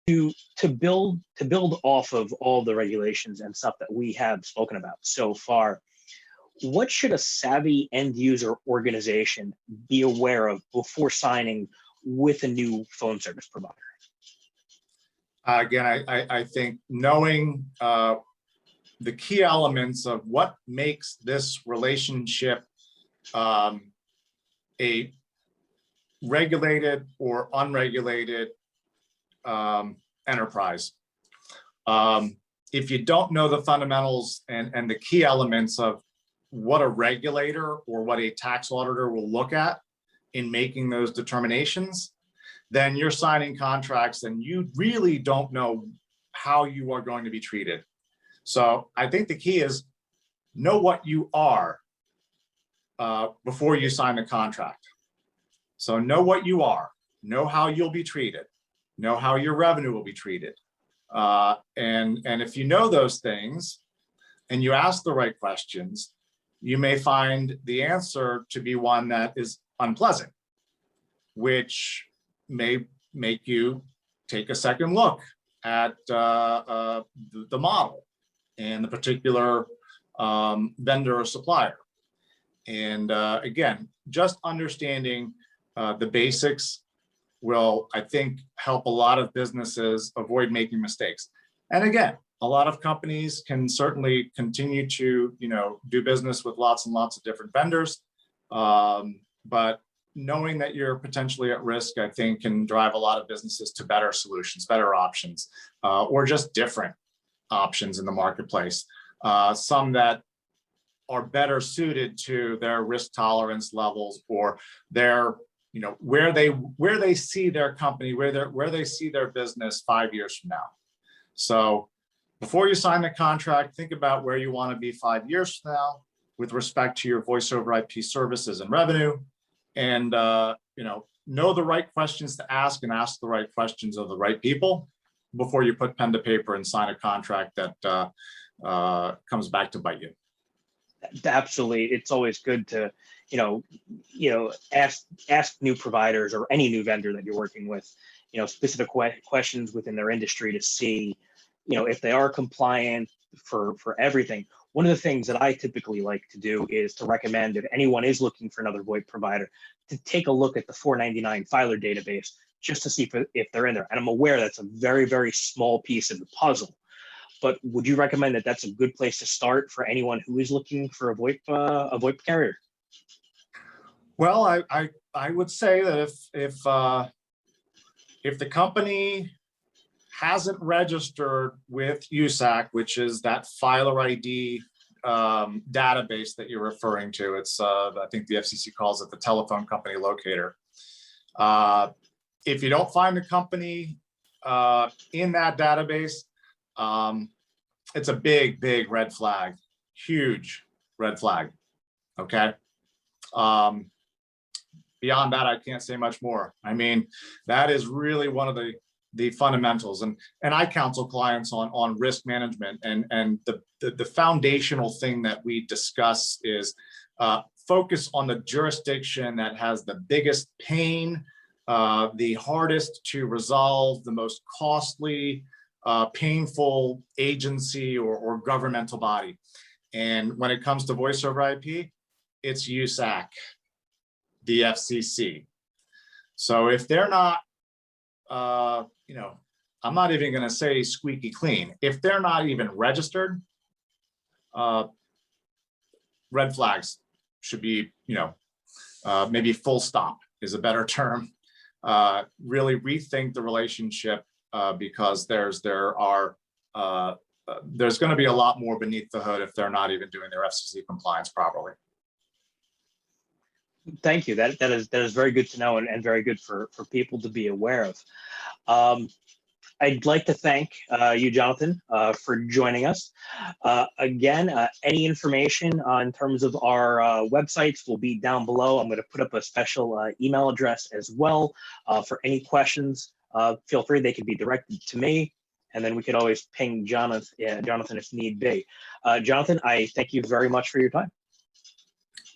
to build off of all the regulations and stuff that we have spoken about so far, what should a savvy end user organization be aware of before signing with a new phone service provider? Again, I think knowing the key elements of what makes this relationship a regulated or unregulated enterprise. If you don't know the fundamentals and the key elements of what a regulator or what a tax auditor will look at in making those determinations, then you're signing contracts and you really don't know how you are going to be treated. So I think the key is know what you are before you sign the contract. So know what you are, know how you'll be treated, know how your revenue will be treated. And if you know those things and you ask the right questions, you may find the answer to be one that is unpleasant, which may make you take a second look at the model and the particular vendor or supplier. And again, just understanding the basics will, I think, help a lot of businesses avoid making mistakes. And again, a lot of companies can certainly continue to, do business with lots and lots of different vendors. But knowing that you're potentially at risk, I think, can drive a lot of businesses to better solutions, better options, or just different options in the marketplace. Some that are better suited to their risk tolerance levels or their, where they see their company, where they see their business 5 years from now. So before you sign the contract, think about where you want to be 5 years from now with respect to your voice over IP services and revenue, and know the right questions to ask and ask the right questions of the right people before you put pen to paper and sign a contract that comes back to bite you. Absolutely, it's always good to ask new providers or any new vendor that you're working with, specific questions within their industry to see, if they are compliant for everything. One of the things that I typically like to do is to recommend, if anyone is looking for another VoIP provider, to take a look at the 499 filer database just to see if they're in there. And I'm aware that's a very, very small piece of the puzzle. But would you recommend that that's a good place to start for anyone who is looking for a VoIP carrier? Well, I would say that if the company hasn't registered with USAC, which is that filer ID database that you're referring to, it's I think the FCC calls it the telephone company locator. If you don't find the company in that database, it's a big, big red flag, huge red flag. Okay. Beyond that, I can't say much more. I mean, that is really one of the fundamentals, and I counsel clients on risk management, and the foundational thing that we discuss is focus on the jurisdiction that has the biggest pain, the hardest to resolve, the most costly, painful agency or governmental body. And when it comes to voice over IP, it's USAC, the FCC. So if they're not, I'm not even going to say squeaky clean. If they're not even registered, red flags should be, maybe full stop is a better term. Really rethink the relationship because there's going to be a lot more beneath the hood if they're not even doing their FCC compliance properly. Thank you. That is very good to know and very good for people to be aware of. I'd like to thank you, Jonathan, for joining us. Again, any information in terms of our websites will be down below. I'm going to put up a special email address as well for any questions. Feel free, they can be directed to me, and then we could always ping Jonathan if need be. Jonathan, I thank you very much for your time.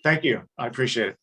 Thank you. I appreciate it.